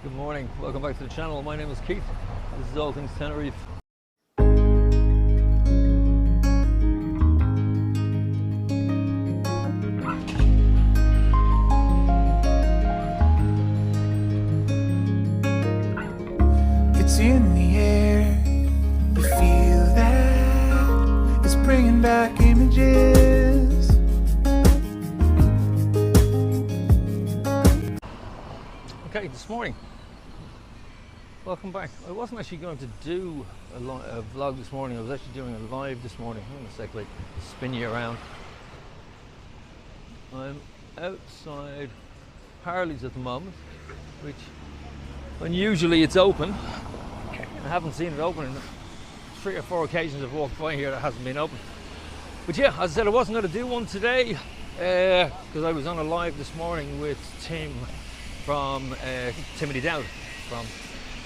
Good morning, welcome back to the channel. My name is Keith. This is All Things Tenerife. It's in the air, you feel that, it's bringing back images. Okay, this morning, welcome back. I wasn't actually going to do a vlog this morning. I was actually doing a live this morning. I'm going to spin you around. I'm outside Harley's at the moment, which unusually it's open. I haven't seen it open in 3 or 4 occasions I've walked by here that hasn't been open. But yeah, as I said, I wasn't going to do one today because I was on a live this morning with Tim from Timothy Dowd from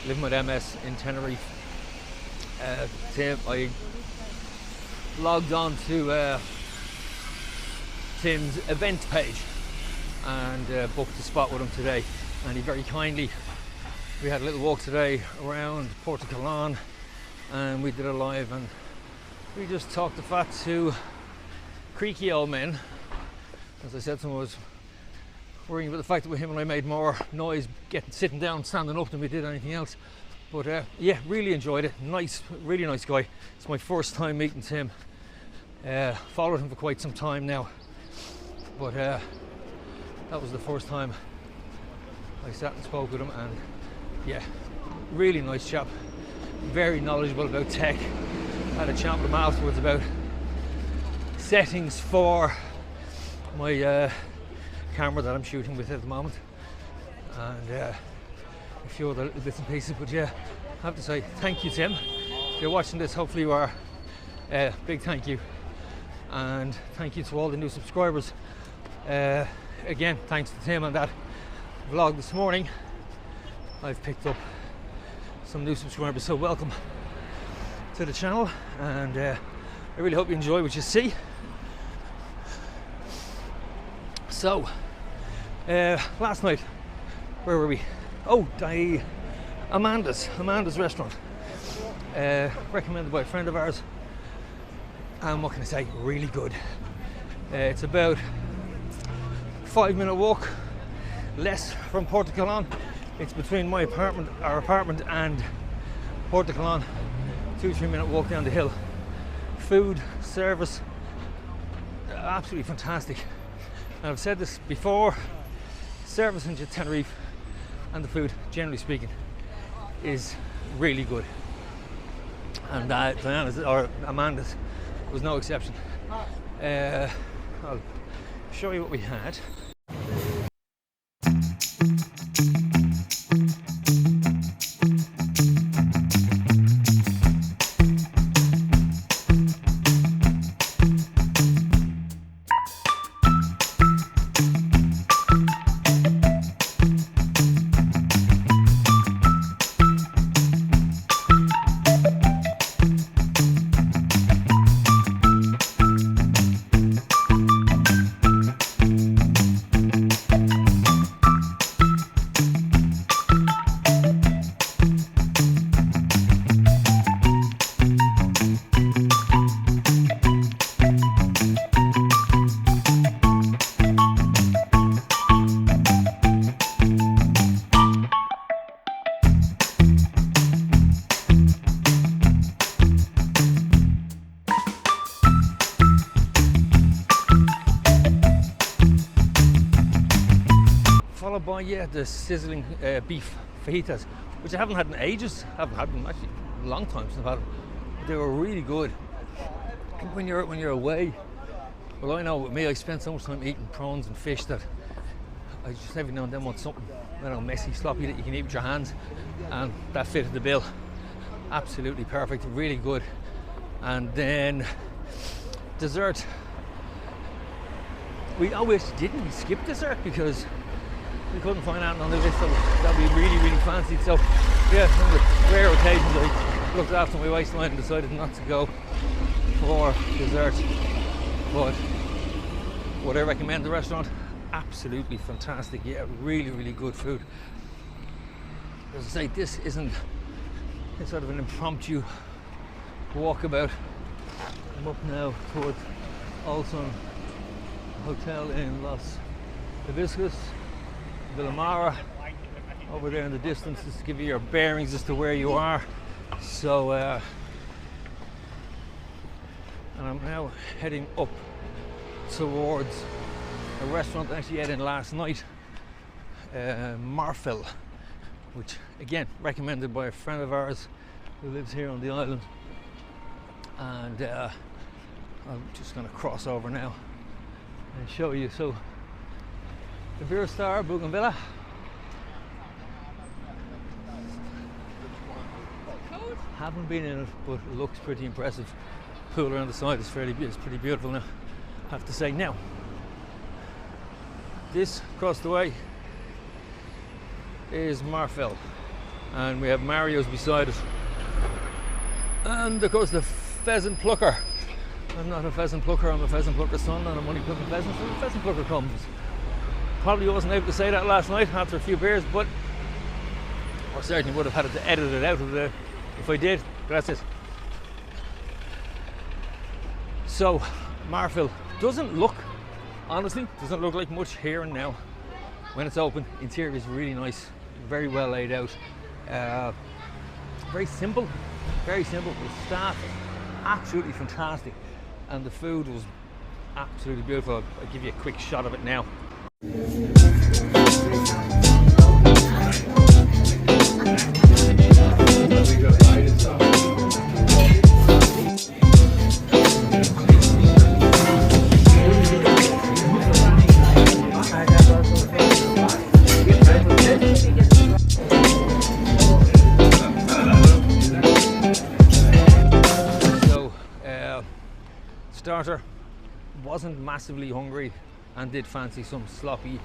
Living with MS in Tenerife. Tim, I logged on to Tim's event page and booked a spot with him today, and he very kindly, we had a little walk today around Portocalan and we did a live and we just talked the fat to creaky old men. As I said to him, I was worrying about the fact that with him and I made more noise sitting down, standing up than we did anything else. But yeah, really enjoyed it. Nice, really nice guy. It's my first time meeting Tim. Followed him for quite some time now, but that was the first time I sat and spoke with him, and yeah, really nice chap. Very knowledgeable about tech. Had a chat with him afterwards about settings for my camera that I'm shooting with at the moment, and a few other little bits and pieces. But yeah, I have to say thank you, Tim. If you're watching this, hopefully you are. Big thank you, and thank you to all the new subscribers. Again, thanks to Tim and that vlog this morning, I've picked up some new subscribers, so welcome to the channel, and I really hope you enjoy what you see. So last night, where were we? Oh, Amanda's restaurant, recommended by a friend of ours, and what can I say, really good. It's about 5-minute walk, less from Portocalan. It's between our apartment and Portocalan, 2-3 minute walk down the hill. Food, service, absolutely fantastic. And I've said this before, service in Tenerife and the food, generally speaking, is really good. And Diana's, or Amanda's, was no exception. I'll show you what we had. Followed by the sizzling beef fajitas, which I haven't had in ages. I haven't had them actually a long time since I've had them. But they were really good. I think when you're away, well, I know with me, I spend so much time eating prawns and fish that I just every now and then want something, messy, sloppy that you can eat with your hands, and that fitted the bill. Absolutely perfect, really good. And then dessert. We didn't skip dessert because we couldn't find anything on the list that would be really, really fancy. So yeah, on the rare occasions I looked after my waistline and decided not to go for dessert. But would I recommend the restaurant? Absolutely fantastic. Yeah, really, really good food. as I say, this isn't it's sort of an impromptu walkabout. I'm up now towards Olson Hotel in Los Hibiscus, Villamara, over there in the distance, just to give you your bearings as to where you are. So, and I'm now heading up towards a restaurant I actually ate in last night, Marfil, which again recommended by a friend of ours who lives here on the island. And I'm just going to cross over now and show you. So the Beer Star Bougainvillea, haven't been in it, but it looks pretty impressive. Pool around the side is pretty beautiful now, I have to say. Now this across the way is Marfil, and we have Mario's beside it, and of course the pheasant plucker. I'm not a pheasant plucker, I'm a pheasant plucker's son, and I'm only plucking pheasants when the pheasant plucker comes. Probably wasn't able to say that last night after a few beers, but I certainly would have had to edit it out of the if I did. But that's it. So Marfil doesn't look like much here and now. When it's open, interior is really nice, very well laid out, very simple. The staff absolutely fantastic, and the food was absolutely beautiful. I'll give you a quick shot of it now. Starter, wasn't massively hungry and did fancy some sloppy,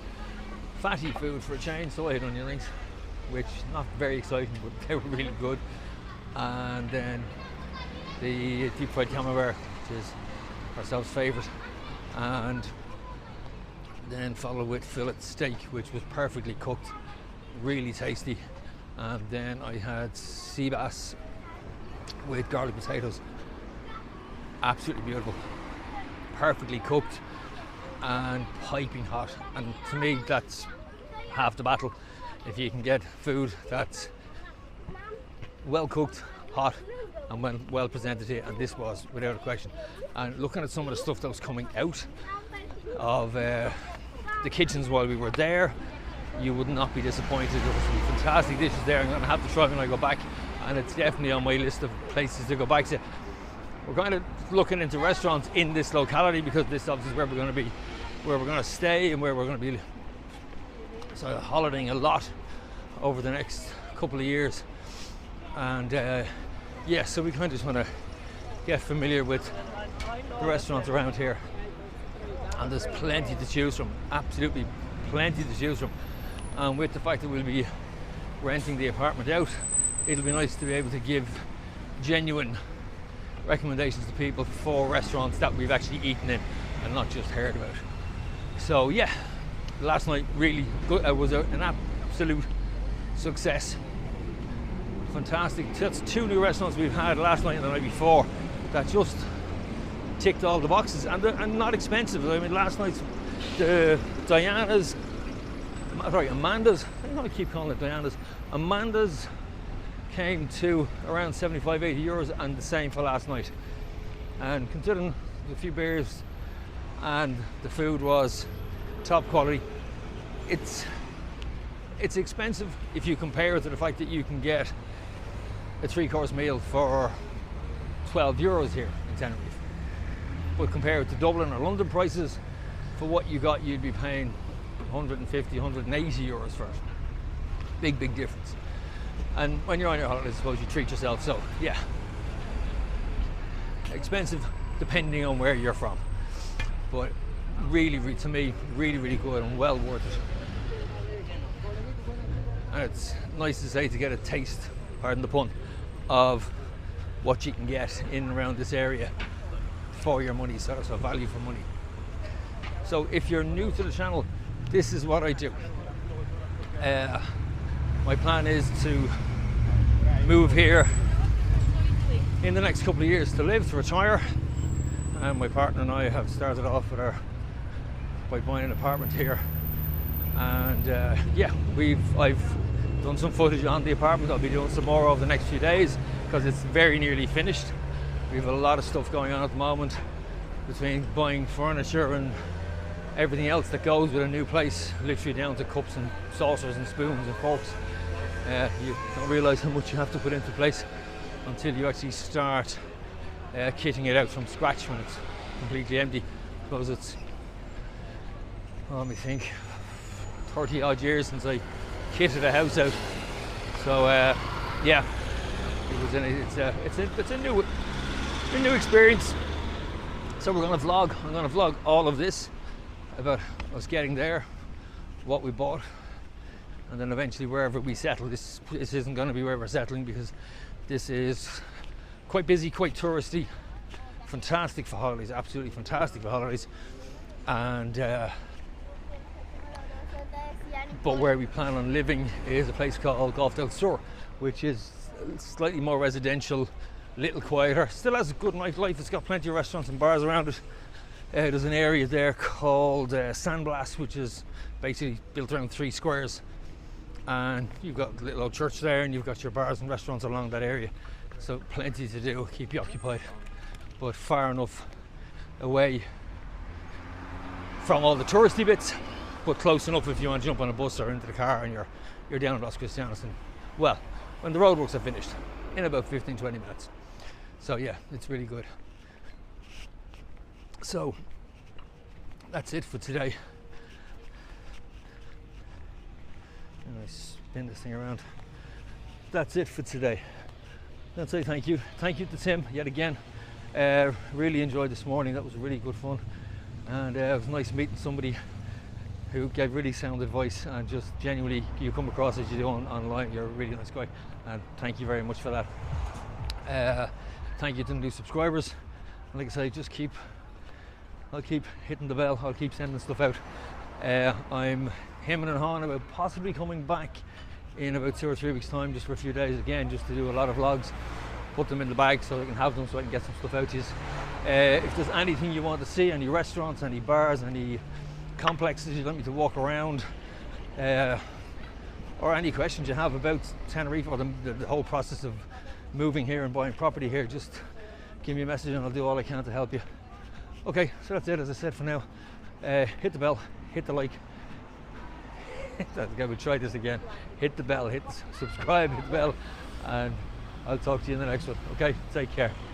fatty food for a change, so I had onion rings, which not very exciting, but they were really good. And then the deep fried camembert, which is ourselves' favourite, and then followed with fillet steak, which was perfectly cooked, really tasty. And then I had sea bass with garlic potatoes, absolutely beautiful, perfectly cooked and piping hot. And to me, that's half the battle. If you can get food that's well cooked, hot, and well presented here, and this was without a question. And looking at some of the stuff that was coming out of the kitchens while we were there, you would not be disappointed. There were some fantastic dishes there. I'm going to have to try when I go back, and it's definitely on my list of places to go back to. We're kind of looking into restaurants in this locality because this obviously is where we're going to be, where we're going to stay, and where we're going to be sort of holidaying a lot over the next couple of years. And yeah, so we kind of just want to get familiar with the restaurants around here, and there's plenty to choose from, absolutely plenty to choose from. And with the fact that we'll be renting the apartment out, it'll be nice to be able to give genuine recommendations to people for restaurants that we've actually eaten in and not just heard about. So yeah, last night really good. It was an absolute success. Fantastic. That's 2 new restaurants we've had last night and the night before that just ticked all the boxes, and not expensive. I mean, last night's Amanda's, I don't know, I keep calling it Diana's. Amanda's came to around 75-80 euros, and the same for last night. And considering a few beers and the food was top quality, it's expensive if you compare it to the fact that you can get a 3-course meal for 12 euros here in Tenerife. But compared to Dublin or London prices, for what you got, you'd be paying 150, 180 euros for it. Big difference. And when you're on your holidays, I suppose you treat yourself. So yeah, expensive depending on where you're from, but really to me, really good and well worth it. And it's nice to say, to get a taste, pardon the pun, of what you can get in and around this area for your money, so value for money. So if you're new to the channel, this is what I do. my plan is to move here in the next couple of years to live, to retire. And my partner and I have started off by buying an apartment here. And yeah, I've done some footage on the apartment. I'll be doing some more over the next few days because it's very nearly finished. We have a lot of stuff going on at the moment, between buying furniture and everything else that goes with a new place, literally down to cups and saucers and spoons and forks. You don't realise how much you have to put into place until you actually start kitting it out from scratch when it's completely empty. I suppose it's, let me think, 30 odd years since I kitted a house out. So yeah, it's a new experience. So we're going to vlog. I'm going to vlog all of this about us getting there, what we bought, and then eventually wherever we settle. This isn't going to be where we're settling because this is quite busy, quite touristy, fantastic for holidays, absolutely fantastic for holidays. And but where we plan on living is a place called Golf del Sur, which is slightly more residential, little quieter, still has a good nightlife. It's got plenty of restaurants and bars around it. There's an area there called San Blas, which is basically built around 3 squares, and you've got a little old church there, and you've got your bars and restaurants along that area, so plenty to do, keep you occupied, but far enough away from all the touristy bits, but close enough if you want to jump on a bus or into the car and you're down in Los Cristianos, and well, when the roadworks are finished in about 15-20 minutes. So yeah, it's really good. So that's it for today. And I spin this thing around. That's it for today. I'd say thank you to Tim yet again. Really enjoyed this morning. That was really good fun, and it was nice meeting somebody who gave really sound advice, and just genuinely, you come across as you do online, you're a really nice guy, and thank you very much for that. Thank you to the new subscribers, and like I say, I'll keep hitting the bell, I'll keep sending stuff out. I'm hemming and hawing about possibly coming back in about 2 or 3 weeks time, just for a few days again, just to do a lot of vlogs, put them in the bag so I can have them, so I can get some stuff out to you. If there's anything you want to see, any restaurants, any bars, any complexes you'd like me to walk around, or any questions you have about Tenerife or the whole process of moving here and buying property here, just give me a message and I'll do all I can to help you. Okay, so that's it, as I said, for now. Hit the bell, hit the like. I will try this again. Hit the bell, subscribe, hit the bell, and I'll talk to you in the next one. Okay, take care.